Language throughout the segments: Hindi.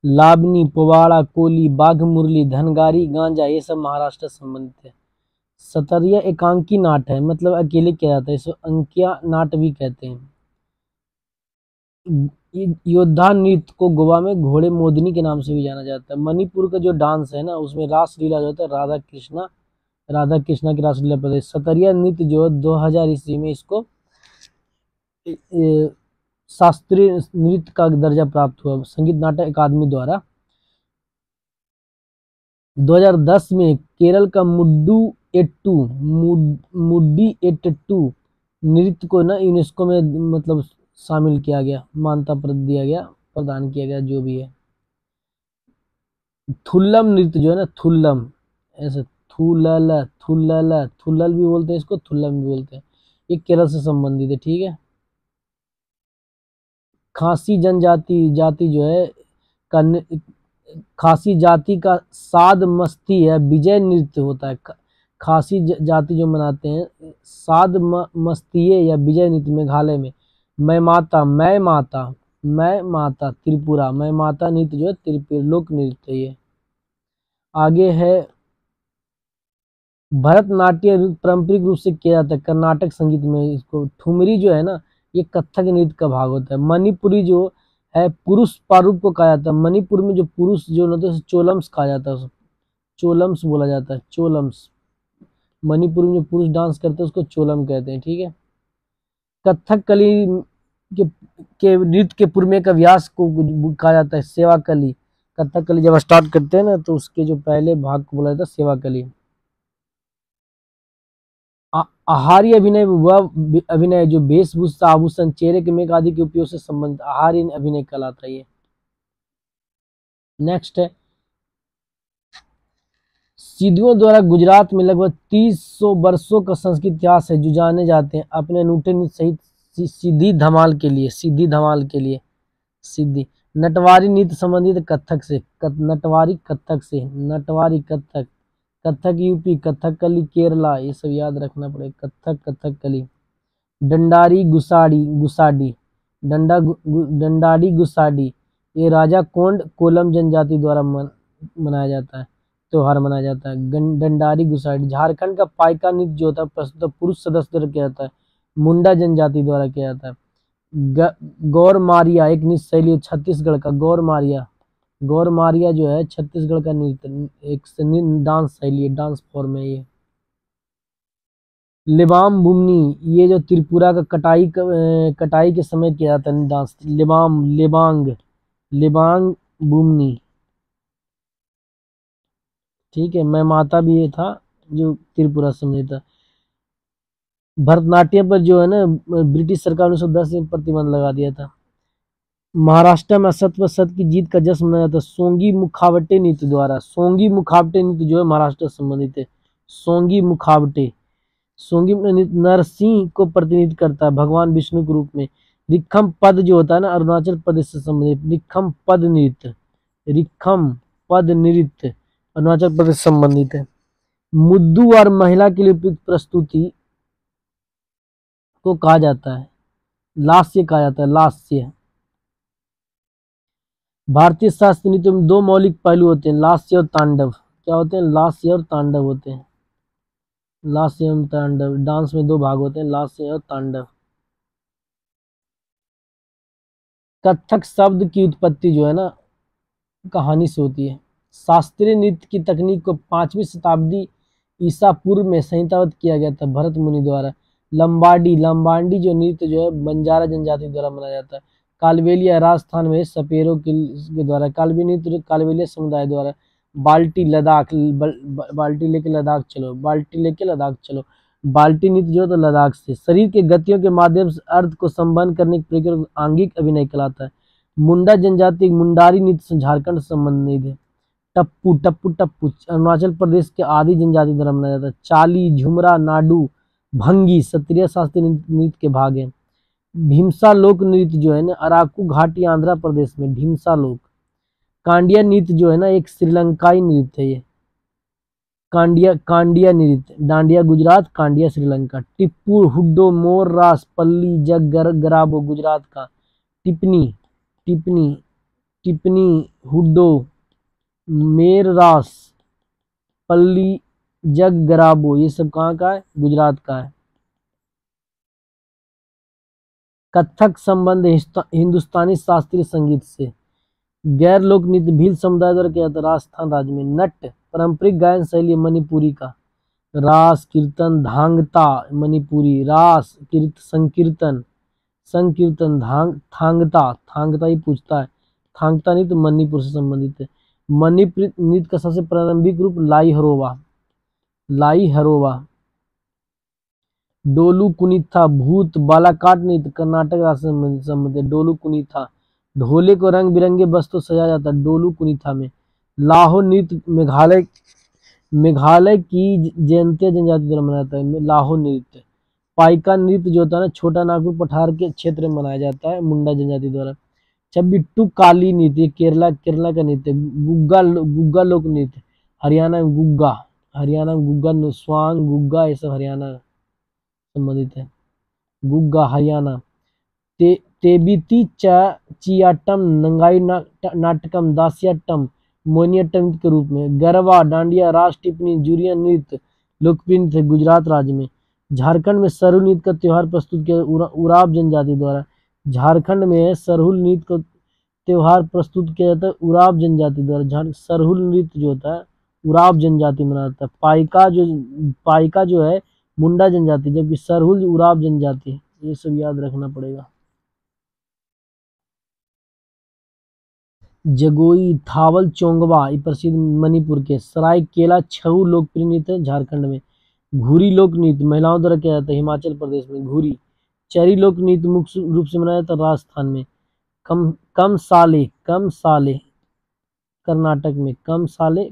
लावनी, पोवाड़ा, कोली, बाघ मुरली, धनगारी, गांजा, ये सब महाराष्ट्र से संबंधित है। सतरिया एकांकी नाट है, मतलब अकेले किया जाता है, इसको अंकिया नाट भी कहते हैं। योद्धा नृत्य को गोवा में घोड़े मोदनी के नाम से भी जाना जाता है। मणिपुर का जो डांस है ना, उसमें रासलीला जो होता है, राधा कृष्णा की रासलीला प्रदेश। सतरिया नृत्य जो 2000 ईस्वी में इसको शास्त्रीय नृत्य का दर्जा प्राप्त हुआ संगीत नाटक अकादमी द्वारा। 2010 में केरल का मुड्डी एट्टू नृत्य को ना यूनेस्को में मतलब शामिल किया गया, मान्यता प्रदान किया गया, जो भी है। थुल्लम नृत्य जो है ना, थुल्लम, ऐसे थुल्लल भी बोलते हैं इसको, थुल्लम भी बोलते हैं, ये केरल से संबंधित है, ठीक है। खासी जाति जो है खासी जाति का साद मस्ती है विजय नृत्य होता है। खासी जाति जो मनाते हैं साद मस्ती या विजय नृत्य मेघालय में। मैं माता त्रिपुरा, मैं माता नृत्य जो है त्रिपुरा लोक नृत्य है ये। आगे है भरतनाट्यम, पारंपरिक रूप से किया जाता है कर्नाटक संगीत में। इसको ठुमरी जो है ना, ये कथक नृत्य का भाग होता है। मणिपुरी जो है पुरुष प्रारूप को कहा जाता है। मणिपुर में जो पुरुष जो होता है चोलम्स कहा जाता है, चोलम्स बोला जाता है, चोलम्स। मणिपुर में जो पुरुष डांस करते हैं उसको चोलम कहते हैं, ठीक है। कथकली के नृत्य के पूर्व में एक अभ्यास को कहा जाता है सेवाकली। कथकली जब स्टार्ट करते हैं ना, तो उसके जो पहले भाग को बोला जाता है सेवाकली। आहारी अभिनय वह अभिनय जो वेशभूषा, आभूषण, चेहरे के मेक आदि के उपयोग से संबंधित आहारी अभिनय कहलाता है ये। नेक्स्ट है सिद्धों द्वारा गुजरात में लगभग 300 वर्षों का संस्कृत इतिहास है, जो जाने जाते हैं अपने अनूठे नृत्य सहित सिद्धि धमाल के लिए। सिद्धि नटवारी नृत्य संबंधित कथक से, नटवारी कथक यूपी, कथकली केरला, ये सब याद रखना पड़ेगा। कथकली। डंडाड़ी गुसाडी, ये राजा कोंड कोलम जनजाति द्वारा मनाया जाता है, त्योहार मनाया जाता है। डंडारी गुसाडी। झारखंड का पाइका नृत्य जो होता है प्रस्तुत पुरुष सदस्य द्वारा किया जाता है, मुंडा जनजाति द्वारा किया जाता है। गौर मारिया एक नृत्य शैली छत्तीसगढ़ का, गौर मारिया जो है छत्तीसगढ़ का नृत्य एक डांस शैली है, डांस फॉर्म है ये। लिबाम बुमनी, ये जो त्रिपुरा का कटाई के समय किया जाता है डांस। लिबांग बुमनी, ठीक है। मैं माता भी ये था जो त्रिपुरा समय था। भरतनाट्यम पर जो है ना ब्रिटिश सरकार ने 1910 में प्रतिबंध लगा दिया था। महाराष्ट्र में असत व सत की जीत का जश्न मनाया जाता है सोंगी मुखावटे नृत्य द्वारा। सोंगी मुखावटे नृत्य जो है महाराष्ट्र से संबंधित है। सोंगी नृत्य नरसिंह को प्रतिनिधित्व करता है, भगवान विष्णु के रूप में। रिखम पद जो होता है ना अरुणाचल प्रदेश से संबंधित, रिखम पद नृत्य अरुणाचल प्रदेश से संबंधित है। मुद्दू और महिला के लिए उपयुक्त प्रस्तुति को कहा जाता है लास्य, भारतीय शास्त्रीय नृत्य में 2 मौलिक पहलू होते हैं, लास्य और तांडव। क्या होते हैं? लास्य और तांडव होते हैं। लास्य एवं तांडव, डांस में 2 भाग होते हैं, लास्य और तांडव। कथक शब्द की उत्पत्ति जो है ना कहानी से होती है। शास्त्रीय नृत्य की तकनीक को 5वीं शताब्दी ईसा पूर्व में संहिताबद्ध किया गया था भरत मुनि द्वारा। लंबाडी जो नृत्य जो है बंजारा जनजाति द्वारा मनाया जाता है। कालबेलिया राजस्थान में सपेरों के द्वारा, कालबेलिया नृत्य कालबेलिया समुदाय द्वारा। बाल्टी लेके लद्दाख चलो, बाल्टी नृत्य जो है तो लद्दाख से। शरीर के गतियों के माध्यम से अर्थ को संबंध करने की प्रक्रिया आंगिक अभिनय कहलाता है। मुंडा जनजाति मुंडारी नृत्य झारखंड से संबंधित है। टप्पू अरुणाचल प्रदेश के आदि जनजाति द्वारा मनाया जाता है। चाली, झुमरा, नाडू, भंगी सत्रिय शास्त्रीय नृत्य के भाग हैं। भीमसा लोक नृत्य जो है ना अराकू घाटी आंध्र प्रदेश में, भीमसा लोक। कांडिया नृत्य जो है ना एक श्रीलंकाई नृत्य है ये। कांडिया नृत्य, डांडिया गुजरात, कांडिया श्रीलंका। टिप्पू, हुड्डो, मोर, रास, पल्ली, जग, गराबो गुजरात का। टिप्पणी टिप्पणी, हुड्डो, मेर रास, पल्ली जग गराबो, ये सब कहाँ का है? गुजरात का है। कथक संबंध हिंदुस्तानी शास्त्रीय संगीत से। गैर लोक नृत्य भील समुदाय द्वारा किया जाता है राजस्थान राज्य में। नट पारंपरिक गायन शैली मणिपुरी का। रास कीर्तन धांगता मणिपुरी। रास संकीर्तन संकीर्तन थांगता थांगता ही पूछता है। थांगता नृत्य मणिपुर से संबंधित है। मणिपुर नृत्य का सबसे प्रारंभिक रूप लाई हरोवा। लाई हरोवा। डोलू कुनीथा भूत बालाकाट नृत्य कर्नाटक राज्य से संबंधित है। डोलू कुनीथा। ढोले को रंग बिरंगे वस्त्रों सजाया जाता है डोलू कुनीथा में। लाहो नृत्य मेघालय की जयंतिया जनजाति द्वारा मनाया जाता है लाहो नृत्य। पाइका नृत्य जो होता है ना छोटा नागपुर पठार के क्षेत्र में मनाया जाता है मुंडा जनजाति द्वारा। बिट्टू काली नृत्य केरला का नृत्य। गुग्गा लोक नृत्य हरियाणा में। गुग्गा स्वांग गुग्गा ये सब हरियाणा संबंधित है। गुग्गा हरियाणा। तेबिती चियाटम नंगाई नाटकम दासियाटम मोनियाट्टम नृत्य के रूप में। गरबा डांडिया रास टिप्पणी जुरिया नृत्य लोकप्रिय नृत्य गुजरात राज्य में। झारखंड में सरहुल नृत्य का त्योहार प्रस्तुत किया उराव जनजाति द्वारा। झारखंड में सरहुल नृत्य का त्योहार प्रस्तुत किया जाता है उराव जनजाति द्वारा। सरहुल नृत्य जो होता है उराव जनजाति मनाता है। पाइका जो है मुंडा जनजाति, जबकि सरहुल उराव जनजाति। ये सब याद रखना पड़ेगा। जगोई थावल चोंगवा ये प्रसिद्ध मणिपुर के। सराय केला छऊ लोकप्रिय नृत्य है झारखंड में। घूरी लोक नृत्य महिलाओं द्वारा किया जाता है हिमाचल प्रदेश में। घूरी। चरी लोक नृत्य मुख्य रूप से मनाया जाता है राजस्थान में। कम साले कर्नाटक में। कम साले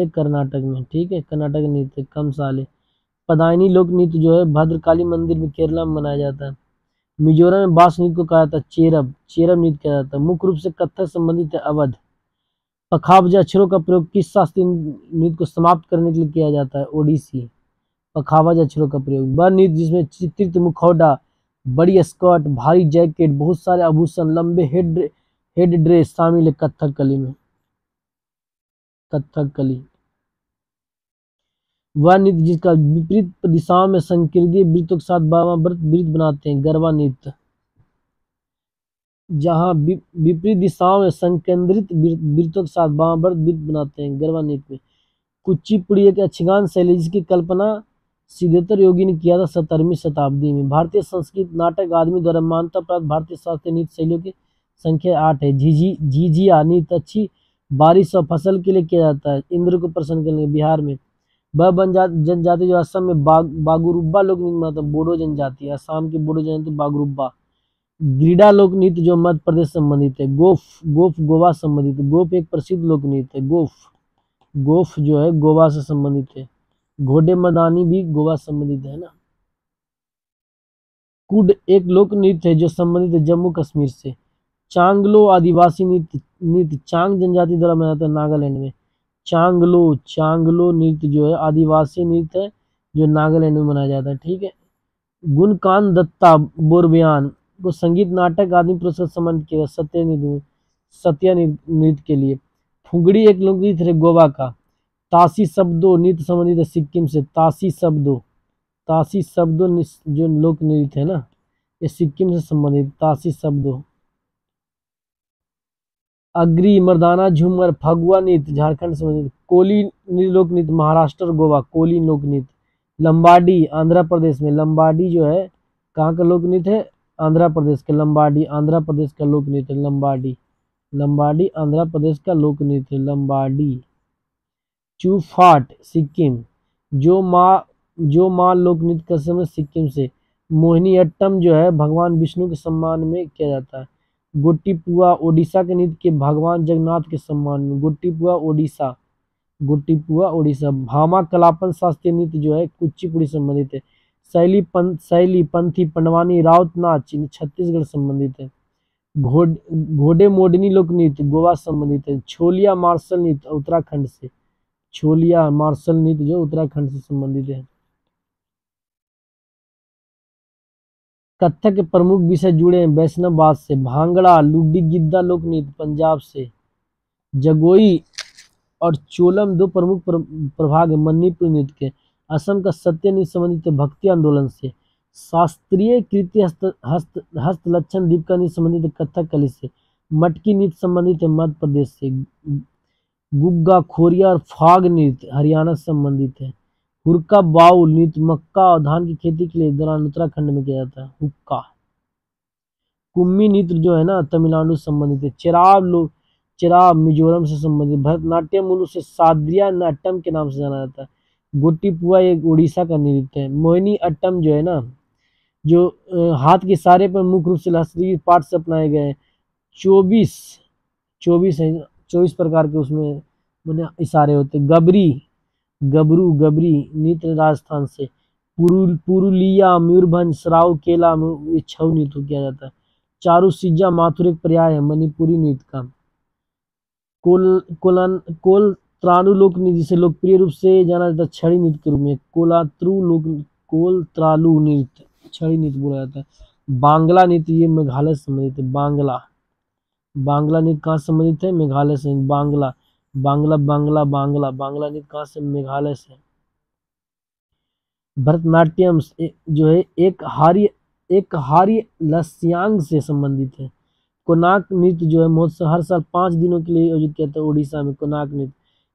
कर्नाटक में। ठीक है कर्नाटक नृत्य कम साले। पदायनी लोक नृत्य जो है भद्रकाली मंदिर में केरला में मनाया जाता है। मिजोरम में बास नृत्य को कहा जाता है चेरब नृत्य किया जाता है। मुख्य रूप से कथक संबंधित है अवध। पखावज अक्षरों का प्रयोग किस शास्त्रीय नृत्य को समाप्त करने के लिए किया जाता है? ओडिसी। पखावज अक्षरों का प्रयोग। वह नृत्य जिसमें चित्रित मुखौटा, बड़ी स्कर्ट, भारी जैकेट, बहुत सारे आभूषण, लंबे हेड ड्रेस शामिल है कथकली में। कथकली। वह नृत्य जिसका विपरीत दिशाओं में संकीर्णीय वृत्तों के साथ वामाव्रत वृत्त बनाते हैं गरबा नृत्य। जहां विपरीत दिशाओं में संकेंद्रित वृत्तों के साथ वामाव्रत वृत्त बनाते हैं गरबा नृत्य में। कुचिपुड़ी एक यक्षगान शैली जिसकी कल्पना सिद्धेश्वर योगी ने किया था 17वीं शताब्दी में। भारतीय संस्कृत नाटक अकादमी द्वारा मान्यता प्राप्त भारतीय शास्त्रीय नृत्य शैलियों की संख्या 8 है। झिझिया नृत्य अच्छी बारिश और फसल के लिए किया जाता है इंद्र को प्रसन्न करने के। बिहार में वह जनजाति जो असम में बागुरुब्बा लोक नृत्य मनाता है बोडो जनजाति। असम की बोडो जनजाति बागुरुब्बा। गिरिडा लोक नृत्य जो मध्य प्रदेश संबंधित है। गोफ गोवा संबंधित है। गोफ एक प्रसिद्ध लोक नृत्य है। गोफ जो है गोवा से संबंधित है। घोड़े मदानी भी गोवा संबंधित है ना। कुड एक लोक नृत्य है जो संबंधित है जम्मू कश्मीर से। चांगलो आदिवासी नृत्य चांग जनजाति द्वारा मनाया जाता है नागालैंड में। चांगलो नृत्य जो है आदिवासी नृत्य है जो नागालैंड में मनाया जाता है। ठीक है। गुणकान दत्ता बोरबयान को संगीत नाटक आदमी पुरस्कार सम्मानित किया सत्या नृत्य के लिए। फुगड़ी एक लोक नृत्य है गोवा का। तासी शब्दों नृत्य संबंधित है सिक्किम से। तासी शब्दों जो लोक नृत्य है ना ये सिक्किम से संबंधित। तासी शब्दों। अग्री मर्दाना झूमर फगुआ नृत्य झारखंड से संबंधित। कोली लोक नृत्य महाराष्ट्र गोवा। कोली लोक नृत्य। लंबाडी आंध्र प्रदेश में। लंबाडी जो है कहाँ का लोक नृत्य है? आंध्र प्रदेश के। लंबाडी आंध्र प्रदेश का लोक नृत्य। लंबाडी आंध्र प्रदेश का लोक नृत्य। लंबाडी। चूफाट सिक्किम। जो माँ लोक नृत्य का समय सिक्किम से। मोहिनीअट्टम जो है भगवान विष्णु के सम्मान में किया जाता है। गोट्टीपुआ ओडिशा के नृत्य के भगवान जगन्नाथ के सम्मान में। गोट्टीपुआ ओडिशा। भामा कलापन शास्त्रीय नृत्य जो है कुचिपुड़ी संबंधित है। शैली पंथी पंडवानी राउत नाच छत्तीसगढ़ संबंधित है। घोड़े मोडनी लोक नृत्य गोवा संबंधित है। छोलिया मार्शल नृत्य उत्तराखंड से। छोलिया मार्शल नृत्य जो उत्तराखंड से संबंधित है। कथक के प्रमुख विषय जुड़े हैं वैष्णववाद से। भांगड़ा, लुड्डी, गिद्दा लोक नृत्य पंजाब से। जगोई और चोलम दो प्रमुख प्रभाग है मणिपुर नृत्य के। असम का सत्य नृत्य संबंधित है भक्ति आंदोलन से। शास्त्रीय कृति हस्तलक्षण दीप का नृत्य संबंधित है कथक कली से। मटकी नृत्य संबंधित है मध्य प्रदेश से। गुग्गा, खोरिया और फाग नृत्य हरियाणा से संबंधित है। हुरका बाउल नृत्य मक्का और धान की खेती के लिए दौरान उत्तराखंड में किया जाता है। हुक्का। कुम्मी नृत्य जो है ना तमिलनाडु से संबंधित है। चेराव मिजोरम से संबंधित। भरतनाट्यम मूल से साद्रिया नाट्यम के नाम से जाना जाता है। गोटीपुआ एक उड़ीसा का नृत्य है। मोहिनी अट्टम जो है ना जो हाथ के इशारे पर मुख्य रूप से शास्त्रीय पाठ से अपनाए गए 24 24 प्रकार के उसमें इशारे होते। गबरी गबरू गबरी नृत्य राजस्थान से। पुरुलिया मयूरभंज सराउकेला में ये छऊ नृत्य किया जाता है। चारू सिज्जा माथुर एक पर्याय है मणिपुरी नृत्य का। कोलत्रानु लोक नृत्य जिसे लोकप्रिय रूप से जाना जाता है छड़ी नृत्य के रूप में। कोलत्रालु नृत्य छड़ी नृत्य बोला जाता है। बांग्ला नृत्य ये मेघालय से संबंधित है। बांग्ला नृत्य कहाँ से संबंधित है मेघालय से। बांग्ला नृत्य कहाँ से मेघालय से। भरतनाट्यम जो है एक हार्य लस्यांग से संबंधित है। कोनाक नृत्य जो है महोत्सव हर साल 5 दिनों के लिए आयोजित किया जाता है उड़ीसा में। कोनाक नृत्य।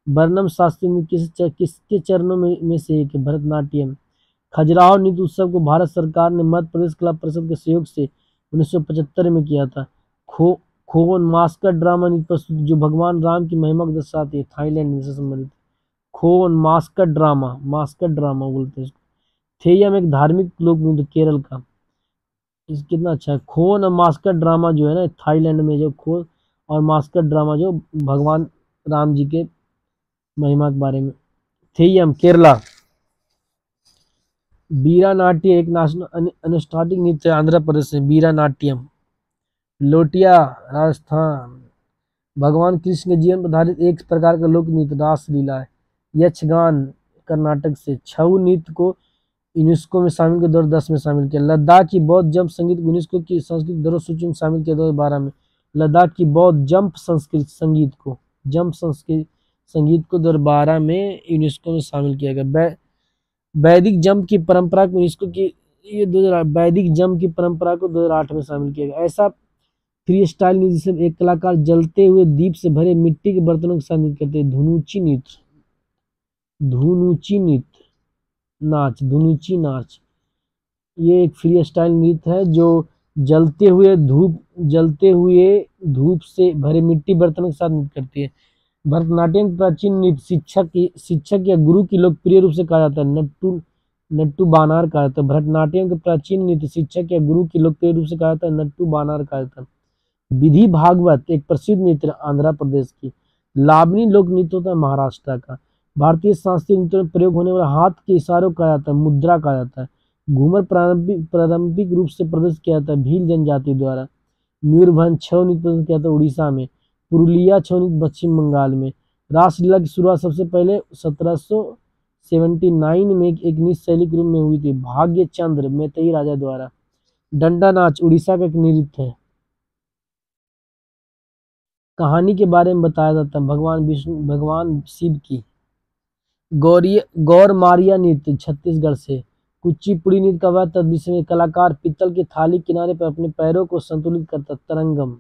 वर्णम शास्त्रीय नृत्य किसके चरणों में से एक है भरतनाट्यम। खजुराहो नृत्य उत्सव को भारत सरकार ने मध्य प्रदेश कला परिषद के सहयोग से 1975 में किया था। खोवन मास्कर ड्रामा नृत्य प्रस्तुत जो भगवान राम की महिमा को दर्शाती है थाईलैंड से संबंधित। खोवन मास्कर ड्रामा बोलते हैं इसको। थेयम एक धार्मिक लोक नृत्य केरल का। इस कितना अच्छा है। खोन और मास्कर ड्रामा जो है ना थाईलैंड में जो खोन और मास्कर ड्रामा जो भगवान राम जी के महिमा के बारे में। थेयम केरला। बीरा नाट्य एक अनुष्ठानिक नृत्य आंध्र प्रदेश में। बीरा नाट्यम। लोटिया राजस्थान। भगवान कृष्ण के जीवन पर आधारित एक प्रकार का लोक नृत्य रासलीला है। यक्षगान कर्नाटक से। छऊ नृत्य को यूनेस्को में शामिल किया 2010 में शामिल किया। लद्दाख की बौद्ध जंप संगीत को यूनेस्को की सांस्कृतिक धरोहर सूची में शामिल किया 2012 में। लद्दाख की बौद्ध जंप संगीत को 2012 में यूनेस्को में शामिल किया गया। वैदिक जंप की परंपरा को यूनेस्को की वैदिक जंप की परंपरा को 2008 में शामिल किया गया। ऐसा फ्री स्टाइल नृत्य जिसे एक कलाकार जलते हुए दीप से भरे मिट्टी के बर्तनों के साथ नृत्य करते हैं। धुनुची नाच ये एक फ्री स्टाइल नृत्य है जो जलते हुए धूप से भरे मिट्टी बर्तनों के साथ नृत्य करती है। भरतनाट्यम की प्राचीन नृत्य शिक्षक या गुरु की लोकप्रिय रूप से कहा जाता है नट्टू बानार कहा जाता है। भरतनाट्यम के प्राचीन नृत्य शिक्षक या गुरु की लोकप्रिय रूप से कहा जाता है नट्टू बानार कहा जाता है। विधि भागवत एक प्रसिद्ध नृत्य आंध्र प्रदेश की। लावनी लोक नृत्य होता है महाराष्ट्र का। भारतीय शास्त्रीय नृत्य में प्रयोग होने वाला हाथ के इशारों कहा जाता है मुद्रा कहा जाता है। घूमर पारंपरिक रूप से प्रदर्शित किया जाता है भील जनजाति द्वारा। मयूरभंज छऊ नृत्य प्रदर्शित किया जाता है उड़ीसा में। पुरुलिया छऊ नृत्य पश्चिम बंगाल में। रासलीला की शुरुआत सबसे पहले 1779 में एक नृत्य शैली के रूप में हुई थी भाग्य चंद्र मैतेई राजा द्वारा। डंडा नाच उड़ीसा का एक नृत्य है। कहानी के बारे में बताया जाता है भगवान शिव की। गौरमारिया नृत्य छत्तीसगढ़ से। कुचिपुड़ी नृत्य का वह तत्व जिसमें कलाकार पीतल की थाली किनारे पर अपने पैरों को संतुलित करता। तरंगम।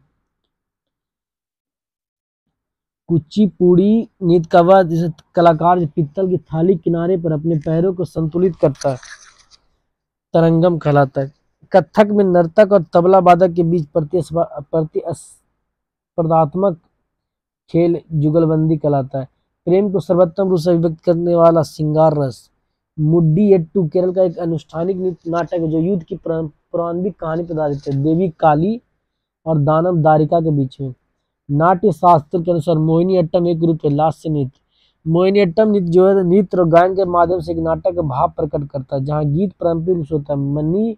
कुचिपुड़ी नृत्य का वह जिसे कलाकार पीतल की थाली किनारे पर अपने पैरों को संतुलित करता है तरंगम कहलाता है। कथक में नर्तक और तबला वादक के बीच प्रतिस्पर्धात्मक खेल जुगलबंदी कहलाता है। प्रेम को सर्वोत्तम रूप से अभिव्यक्त करने वाला श्रृंगार रस। मुड्डीयट्टू केरल का एक अनुष्ठानिक नाटक है जो युद्ध की पौराणिक कहानी पर आधारित है देवी काली और दानव दारिका के बीच में। नाट्य शास्त्र के अनुसार मोहिनी अट्टम एक रूप है लास्य नृत्य। मोहिनी अट्टम नृत्य जो है नृत्य और गायन के माध्यम से एक नाटक का भाव प्रकट करता है जहाँ गीत पारंपरिक रूप से होता है मनी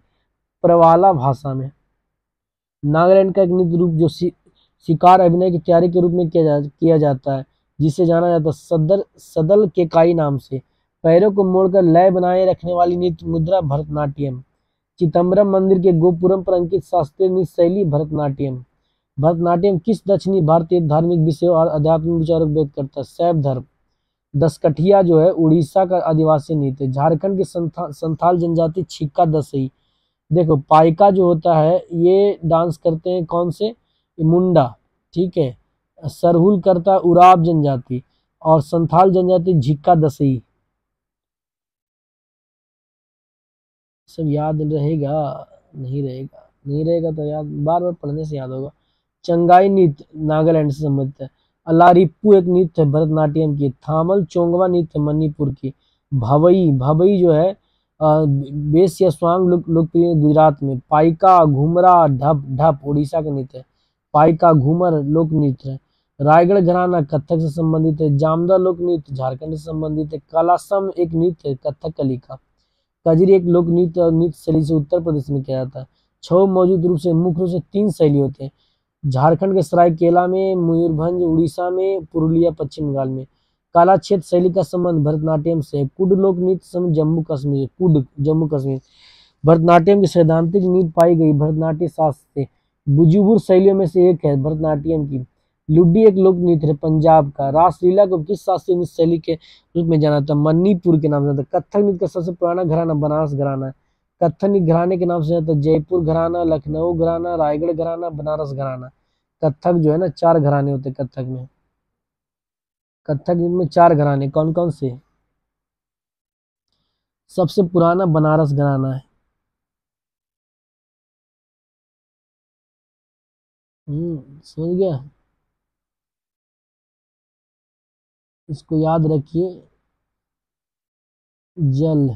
प्रवाला भाषा में। नागालैंड का एक नृत्य रूप जो शिकार अभिनय की तैयारी के रूप में किया जाता है जिसे जाना जाता है सदल केकाई नाम से। पैरों को मोड़कर लय बनाए रखने वाली नृत्य मुद्रा भरतनाट्यम। चिदम्बरम मंदिर के गोपुरम पर अंकित शास्त्रीय नृत्य शैली भरतनाट्यम। भरतनाट्यम किस दक्षिणी भारतीय धार्मिक विषयों और आध्यात्मिक विचारों को व्यक्त करता है? शैव धर्म। दसकठिया जो है उड़ीसा का आदिवासी नृत्य है। झारखंड की संथाल जनजाति छिक्का दसई। देखो पाइका जो होता है ये डांस करते हैं कौन से? मुंडा, ठीक है। सरहुल करता है उराव जनजाति और संथाल जनजाति झिक्का दसई। सब याद रहेगा? नहीं रहेगा, नहीं रहेगा तो याद बार बार पढ़ने से याद होगा। चंगाई नृत्य नागालैंड से संबंधित है। अलारिप्पू एक नृत्य है भरतनाट्यम की। थामल चोंगवा नृत्य मणिपुर की। भवई, भवई जो है बेस या स्वांग लोकप्रिय गुजरात में। पाइका घूमरा ढप ढप उड़ीसा का नृत्य है। पाइका घूमर लोक नृत्य है। रायगढ़ घराना कथक से संबंधित है। जामदा लोक नृत्य झारखंड से संबंधित है। कालासम एक नृत्य है कथकली का। कजरी एक लोक नृत्य और नृत्य शैली से उत्तर प्रदेश में किया जाता है। छऊ मौजूद रूप से मुख्य रूप से 3 शैली होते हैं। झारखंड के सरायकेला में, मयूरभंज उड़ीसा में, पुरुलिया पश्चिम बंगाल में। काला क्षेत्र शैली का संबंध भरतनाट्यम से है। कुड लोक नृत्य संबंध जम्मू कश्मीर, कुड जम्मू कश्मीर। भरतनाट्यम की सैद्धांतिक नींव पाई गई भरतनाट्य शास्त्र से। बुजुर्ग शैलियों में से एक है भरतनाट्यम की। लुड्डी एक लोक नृत्य है पंजाब का। रासलीला को किस शास्त्रीय नृत्य शैली के रूप में जाना था? मणिपुर के नाम से जाता है। कथक नृत्य का सबसे पुराना घराना बनारस घराना है। कथक घराने के नाम से जाता है जयपुर घराना, लखनऊ घराना, रायगढ़ घराना, बनारस घराना। कथक जो है ना 4 घराने होते हैं कथक में। कथक में 4 घराने कौन कौन से? सबसे पुराना बनारस घराना है। समझ गया? इसको याद रखिए। जल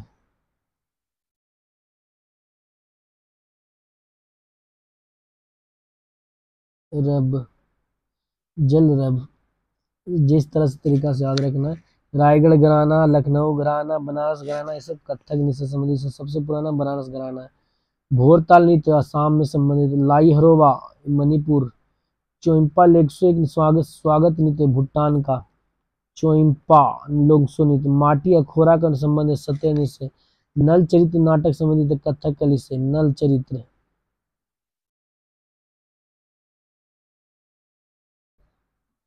रब, जल रब, जिस तरह से तरीका से याद रखना है। रायगढ़ घराना, लखनऊ घराना, बनारस घराना, ये सब कथक नृत्य से संबंधित है। सबसे पुराना बनारस घराना है। भोरताल नृत्य आसाम में संबंधित। लाई हरोबा मणिपुर। चोइम्पा लेक्सो एक स्वागत स्वागत नृत्य भूटान का। चोइम्पा लोकसो नृत्य। माटी अखोरा का संबंध है सत्य नृत्य से। नल चरित्र नाटक संबंधित है कथकली से। नल चरित्र।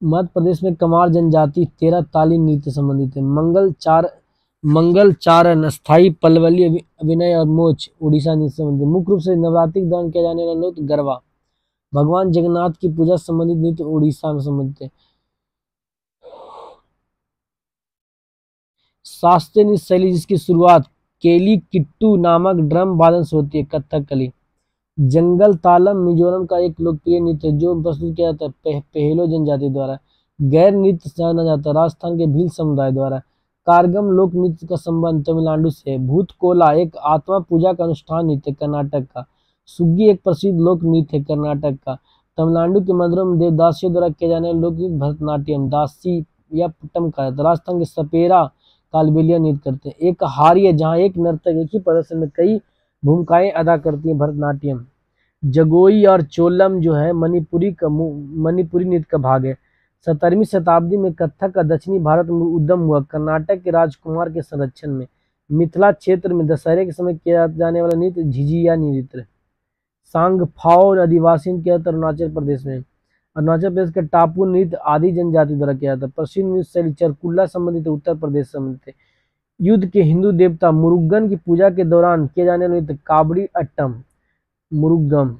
मध्य प्रदेश में कमार जनजाति 13 ताली नृत्य संबंधित है। मंगल चारण स्थाई पल्लवी अभिनय और मोच उड़ीसा नृत्य संबंधित। मुख्य रूप से नवरात्रि के दौरान किया जाने वाला नृत्य गरबा। भगवान जगन्नाथ की पूजा संबंधित नृत्य उड़ीसा में संबंधित है। शास्त्रीय नृत्य शैली जिसकी शुरुआत केली किट्टू नामक ड्रम वादन से होती है कथकली। जंगल तालम मिजोरम का एक लोकप्रिय नृत्य है जो प्रस्तुत किया जाता है पहेलो जनजाति द्वारा। गैर नृत्य जाना जाता है राजस्थान के भील समुदाय द्वारा। कारगम लोक नृत्य का संबंध तमिलनाडु से है। भूत कोला एक आत्मा पूजा का अनुष्ठान नृत्य कर्नाटक का। सुग्गी एक प्रसिद्ध लोक नृत्य है कर्नाटक का। तमिलनाडु के मंदिरों में देवदासियों द्वारा किया जाने वाला लोक नृत्य भरतनाट्यम दासी या पट्टम का है। राजस्थान के सपेरा कालबेलिया नृत्य करते हैं। एक हारी है जहाँ एक नर्तक एक ही प्रदर्शन में कई भूमिकाएं अदा करती है भरतनाट्यम। जगोई और चोलम जो है मणिपुरी नृत्य का भाग है। 17वीं शताब्दी में कथक का दक्षिणी भारत में उद्गम हुआ कर्नाटक के राजकुमार के संरक्षण में। मिथिला क्षेत्र में दशहरे के समय किया जाने वाला नृत्य झिझिया नृत्य। सांगफाओ आदिवासी नृत्य किया जाता है अरुणाचल प्रदेश में। अरुणाचल प्रदेश का टापू नृत्य आदि जनजाति द्वारा किया जाता है। प्रसिद्ध नृत्य शैली चरकुल्ला संबंधित उत्तर प्रदेश संबंधित है। युद्ध के हिंदू देवता मुरुगन की पूजा के दौरान किए जाने वाले नृत्य काबड़ी अट्टम मुरुगम।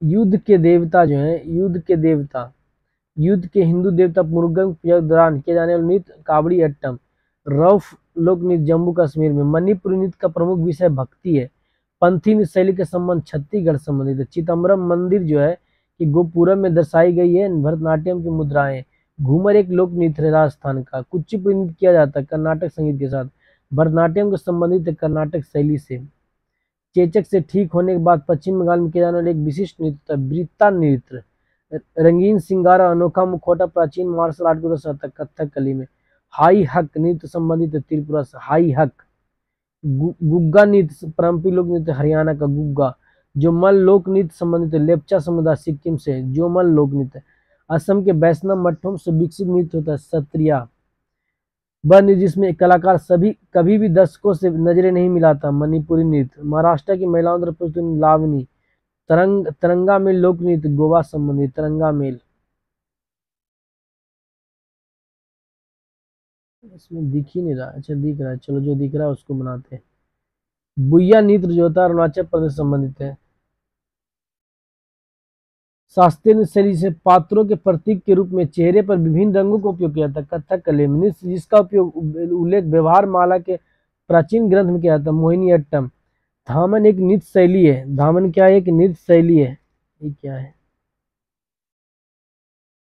युद्ध के देवता जो है युद्ध के हिंदू देवता मुरुगन पूजा के दौरान किए जाने वाले नृत्य काबड़ी अट्टम। रौफ लोक नृत्य जम्मू कश्मीर में। मणिपुरी नृत्य का प्रमुख विषय भक्ति है। पंथी नृत्य शैली के संबंध छत्तीसगढ़ संबंधित है। चिदम्बरम मंदिर जो है कि गोपुरम में दर्शाई गई है भरतनाट्यम की मुद्राएं। घूमर एक लोक नृत्य है राजस्थान का। कुचिपुड़ी नृत्य किया जाता है कर्नाटक संगीत के साथ। भरतनाट्यम के संबंधित है कर्नाटक शैली से। चेचक से ठीक होने के बाद पश्चिम बंगाल में किया जाने वाला एक विशिष्ट नृत्य वृत्ता नृत्य। रंगीन सिंगार और अनोखा मुखौटा प्राचीन मार्शल आर्ट को दर्शाता है कथकली में। हाई हक नृत्य संबंधित है त्रिपुरा से। हाई हक। गुग्गा नृत्य पारंपरिक लोक नृत्य हरियाणा का गुग्गा। जो मल लोक नृत्य संबंधित है लेप्चा समुदाय सिक्किम से। जो मल लोक नृत्य असम के वैष्णव मठों से विकसित नृत्य होता है सत्रिया। वह नृत्य जिसमें एक कलाकार सभी कभी भी दर्शकों से नजरें नहीं मिलाता, मणिपुरी नृत्य। महाराष्ट्र की महिलाओं द्वारा प्रस्तुत लावनी। तरंगा मेल लोक नृत्य, गोवा संबंधी तरंगा मेल। इसमें दिख ही नहीं रहा, अच्छा दिख रहा है, चलो जो दिख रहा है उसको बनाते हैं। बुइया नृत्य जो होता है अरुणाचल प्रदेश संबंधित है। शास्त्रीय नृत्य शैली से पात्रों के प्रतीक के रूप में चेहरे पर विभिन्न रंगों का उपयोग किया जाता है, कथकली नृत्य जिसका उपयोग उल्लेख व्यवहार माला के प्राचीन ग्रंथ में किया जाता है, मोहिनी अट्टम। धामन एक नृत्य शैली है, धामन क्या है, एक नृत्य शैली है। ये क्या है,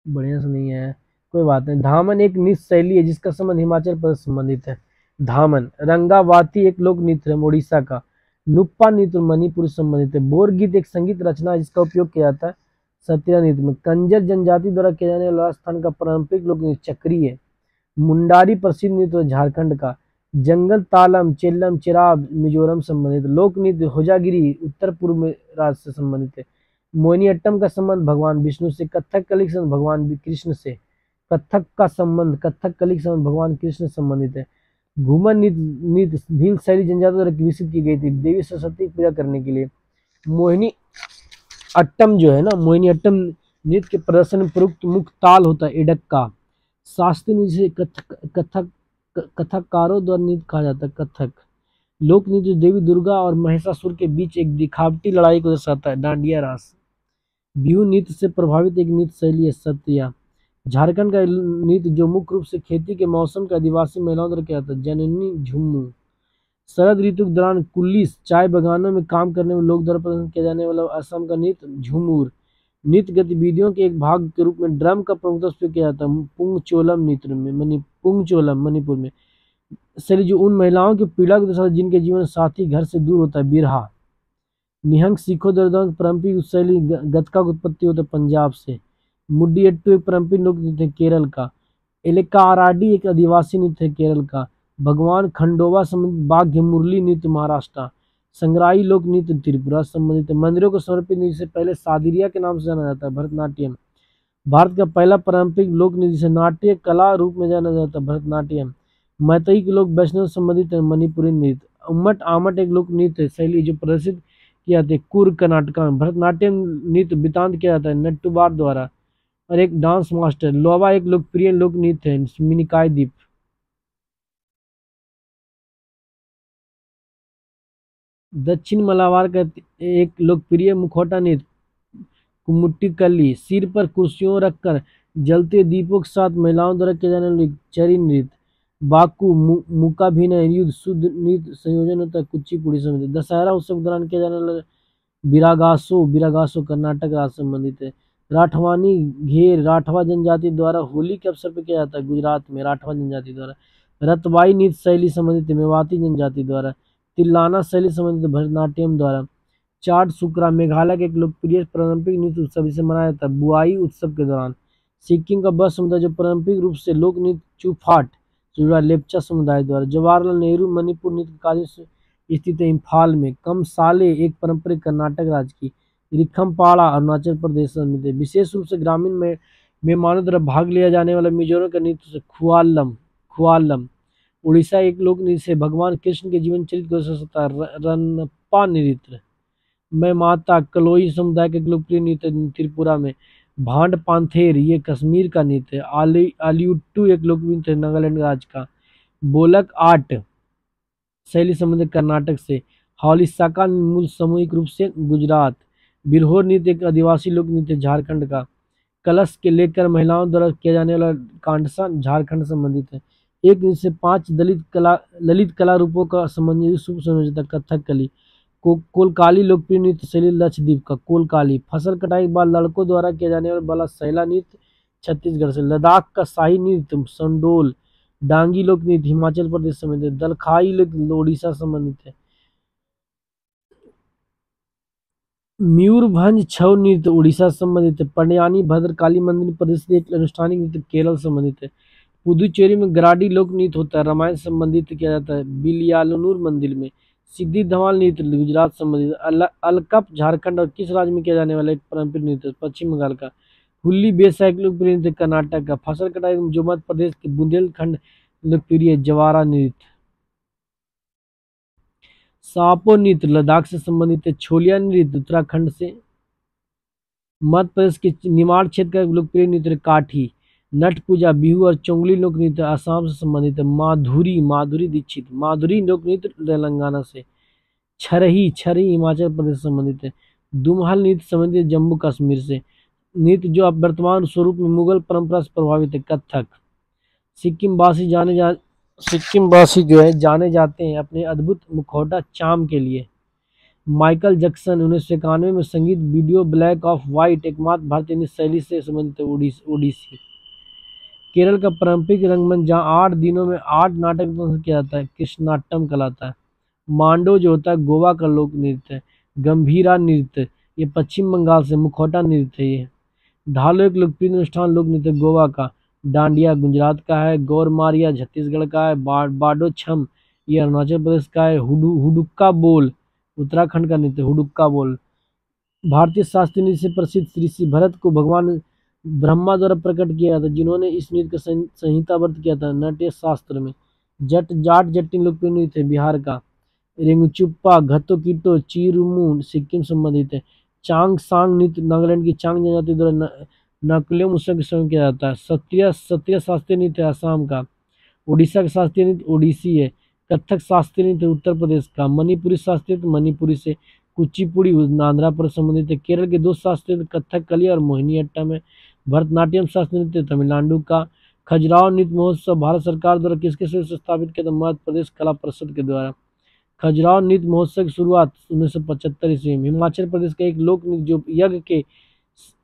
बढ़िया से नहीं है, कोई बात नहीं। धामन एक नृत्य शैली है जिसका संबंध हिमाचल प्रदेश संबंधित है। धामन। रंगावाती एक लोक नृत्य है उड़ीसा का। नुप्पा नृत्य मणिपुर से संबंधित है। बोर गीत एक संगीत रचना है जिसका उपयोग किया जाता है सत्या नृत्य में। कंजर जनजाति द्वारा किया जाने वाला राजस्थान का पारंपरिक लोक नृत्य चक्री है। मुंडारी प्रसिद्ध नृत्य झारखंड का। जंगल तालम चेल्लम चिराब मिजोरम संबंधित। लोक नृत्य होजागिरी उत्तर पूर्व में राज्य से संबंधित है। मोहिनीअट्टम का संबंध भगवान विष्णु से। कथकली का संबंध भगवान कृष्ण से। कथकली का संबंध भगवान कृष्ण से संबंधित है। घूमर नृत्य भील शैली जनजाति द्वारा विकसित की गई थी देवी सरस्वती की पूजा करने के लिए। मोहिनी अट्टम जो है ना, मोहिनी अट्टम नृत्य के प्रदर्शन में प्रयुक्त मुख्य ताल होता है इडक्का। शास्त्रीय नृत्य से कथककारों द्वारा नृत्य कहा जाता है कथक। लोक नृत्य देवी दुर्गा और महिषासुर के बीच एक दिखावटी लड़ाई को दर्शाता है, डांडिया रास। बिहू नृत्य से प्रभावित एक नृत्य शैली है सत्या। झारखंड का नृत्य जो मुख्य रूप से खेती के मौसम के आदिवासी महिलाओं द्वारा किया जाता है, जननी झुम्मू। शरद ऋतु के दौरान कुल्लीस चाय बागानों में काम करने में लोग द्वारा प्रदर्शन किया जाने वाला असम का नृत्य झूमुर। नृत्य गतिविधियों के एक भाग के रूप में ड्रम का प्रमुखता उपयोग किया जाता है पुंगचोलम नृत्य में पुंगचोलम मणिपुर में। शैली जो उन महिलाओं की पीड़ा को दर्शाता है जिनके जीवन साथी घर से दूर होता है, बिरहा। निहंग सिखों द्वारा पारंपरिक शैली गतका की उत्पत्ति होता है पंजाब से। मुड्डीएट्टू एक पारंपरिक लोक नृत्य है केरल का। एलेकाराडी एक आदिवासी नृत्य है केरल का। भगवान खंडोबा संबंधित बाघ्य मुरली नृत्य महाराष्ट्र। संग्राही लोक नृत्य त्रिपुरा संबंधित है। मंदिरों को समर्पित नृत्य से पहले सादिरिया के नाम से जाना जाता है, भरतनाट्यम। भारत का पहला पारंपरिक लोक नृत्य से नाट्य कला रूप में जाना जाता है, भरतनाट्यम। मैतई के लोग वैष्णव संबंधित है, मणिपुरी नृत्य। उम्मट आमट एक लोक नृत्य शैली जो प्रदर्शित किया जाता है कुर्ग कर्नाटका में। भरतनाट्यम नृत्य वृतांत किया जाता है नट्टुबार द्वारा और एक डांस मास्टर। लोवा एक लोकप्रिय लोक नृत्य है, मिनिकाय द्वीप। दक्षिण मलाबार का एक लोकप्रिय मुखौटा नृत्य कुम्मुट्टीकल्ली। सिर पर कुर्सियों रखकर जलते दीपों के साथ महिलाओं द्वारा किया जाने वाला चरी नृत्य। बाकू मुकाभिनय युद्ध शुद्ध नृत्य संयोजन होता है कुचिपुड़ी समिति। दशहरा उत्सव के दौरान किया जाने वाला बिरागासो बिरागासो कर्नाटक राज्य संबंधित है। राठवानी घेर राठवा जनजाति द्वारा होली के अवसर पर किया जाता है गुजरात में, राठवा जनजाति द्वारा। रतबाई नृत्य शैली संबंधित है मेवाती जनजाति द्वारा। तिल्लाना शैली संबंधित है भरतनाट्यम द्वारा। चाट सुकरा मेघालय के एक लोकप्रिय पारंपरिक नृत्य उत्सव इसे मनाया जाता है बुआई उत्सव के दौरान। सिक्किम का वह समुदाय जो पारंपरिक रूप से लोक नृत्य चुफाट से जुड़ा लेप्चा समुदाय द्वारा। जवाहरलाल नेहरू मणिपुर नृत्य कार्य स्थित है इम्फाल में। कमसाले एक पारंपरिक कर्नाटक राज्य की। रिखमपाड़ा अरुणाचल प्रदेश में है। विशेष रूप से ग्रामीण में मेहमानों द्वारा भाग लिया जाने वाला मिजोरम का नृत्य से खुआलम खुआलम। उड़ीसा एक लोक नृत्य से भगवान कृष्ण के जीवन चरित्र को दर्शाता है रनप्पा नृत्य। मैं माता कलोई समुदाय के लोकप्रिय नृत्य त्रिपुरा में। भांड पांथेर ये कश्मीर का नृत्य है। आलिउट्टू एक लोकप्रिय नृत्य है नागालैंड राज्य का। बोलक आर्ट शैली संबंधित कर्नाटक से। हौलिसाका मूल सामूहिक रूप से गुजरात। बिरहोर नृत्य एक आदिवासी लोक नृत्य झारखंड का। कलश के लेकर महिलाओं द्वारा किया जाने वाला कांडसा झारखंड संबंधित है। एक नृत्य से 5 ललित कला रूपों का समन्वय शुभ संयोजता कथकली। कोलकाली लोकप्रिय नृत्य शैली लक्षद्वीप का। कोलकाली फसल कटाई के बाद लड़कों द्वारा किया जाने वाला सैला नृत्य छत्तीसगढ़ से। लद्दाख का शाही नृत्य संडोल। डांगी लोक नृत्य हिमाचल प्रदेश संबंधित है। दलखाई लोक ओडिशा संबंधित है। मयूरभंज छऊ नृत्य उड़ीसा संबंधित है। पंडियानी भद्रकाली मंदिर प्रदेश के एक अनुष्ठानिक नृत्य केरल संबंधित है। पुदुचेरी में गराडी लोक नृत्य होता है, रामायण संबंधित किया जाता है बिलियालनुर मंदिर में। सिद्धि धमाल नृत्य गुजरात संबंधित। अलकप झारखंड और किस राज्य में किया जाने वाला एक पारंपरिक नृत्य पश्चिम बंगाल का। हुल्ली बेसाइक लोकप्रिय नृत्य कर्नाटक का। फसल कटाई जो मध्य प्रदेश के बुंदेलखंड लोकप्रिय जवारा नृत्य। सांपो नृत्य लद्दाख से संबंधित है। छोलिया नृत्य उत्तराखंड से। मध्य प्रदेश के निमाड़ क्षेत्र का लोकप्रिय नृत्य काठी। नट पूजा, बिहू और चोंगली लोक नृत्य आसाम से संबंधित है। माधुरी माधुरी दीक्षित, माधुरी लोक नृत्य तेलंगाना से। छरही छरही हिमाचल प्रदेश से संबंधित है। दुमहल नृत्य संबंधित जम्मू कश्मीर से। नृत्य जो अब वर्तमान स्वरूप में मुगल परंपरा से प्रभावित है। कथक। सिक्किम वासी जो है जाने जाते हैं अपने अद्भुत मुखौटा चाम के लिए। माइकल जैक्सन 1991 में संगीत वीडियो ब्लैक ऑफ व्हाइट एकमात्र भारतीय नृत्य शैली से संबंधित है। ओडिसी। केरल का पारंपरिक रंगमंच जहाँ 8 दिनों में 8 नाटक प्रदर्शन किया जाता है, कृष्णाटम कहलाता है। मांडो जो होता है गोवा का लोक नृत्य है। गंभीरा नृत्य ये पश्चिम बंगाल से। मुखौटा नृत्य है ये। ढालो एक लोकप्रिय अनुष्ठान लोक नृत्य गोवा का। डांडिया गुजरात का है। गौरमारिया छत्तीसगढ़ का है। बाडो छम ये अरुणाचल प्रदेश का है। हुडुक्का बोल उत्तराखंड का नृत्य। हुडुक्का बोल भारतीय शास्त्रीय नृत्य से प्रसिद्ध ऋषि भरत को भगवान ब्रह्मा द्वारा प्रकट किया था, जिन्होंने इस नृत्य का संहिताबद्ध किया था नाट्य शास्त्र में। जट जाट जटिन लोकप्रिय नृत्य है बिहार का। रेंगचुप्पा घतो कीटो चिरुमू सिक्किम संबंधित है। चांग सांग नृत्य नागालैंड की चांग जनजाति द्वारा नाकुलियम उत्सव के समय किया जाता है। सत्रिय शास्त्रीय नृत्य असम का। उड़ीसा का शास्त्रीय नृत्य ओडिसी है। कथक शास्त्रीय नृत्य उत्तर प्रदेश का। मणिपुरी शास्त्रीय नृत्य मणिपुरी से। कुचिपुड़ी आंध्रा पर संबंधित है। केरल के 2 शास्त्रीय नृत्य कथकली और मोहिनीअट्टम है। भरतनाट्यम शास्त्रीय नृत्य तमिलनाडु का। खजुराहो नृत्य महोत्सव भारत सरकार द्वारा किसके से स्थापित किया था? मध्य प्रदेश कला परिषद के द्वारा। खजुराहो नृत्य महोत्सव की शुरुआत 1975 ईस्वी में। हिमाचल प्रदेश का एक लोक नृत्य जो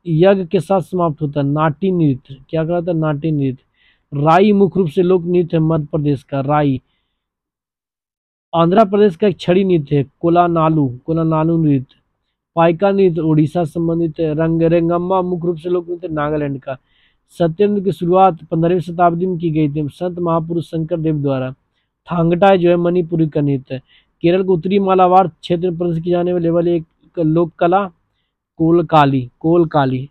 यज्ञ के साथ समाप्त होता है। नाटी नृत्य क्या कहलाता है? नाटी नृत्य। राई मुख्य रूप से लोक नृत्य है मध्य प्रदेश का। राई। आंध्र प्रदेश का एक छड़ी नृत्य है कोलानालू नृत्य। पाइका नृत्य उड़ीसा संबंधित है। रेंगम्बा मुख्य रूप से लोक नृत्य नागालैंड का। सत्येंद्र की शुरुआत 15वीं शताब्दी में की गई थी संत महापुरुष शंकर देव द्वारा। थांगटा जो है मणिपुरी का नृत्य है। केरल के उत्तरी मालाबार क्षेत्र में प्रदर्शित की जाने वाली एक लोक कला कोलकाली।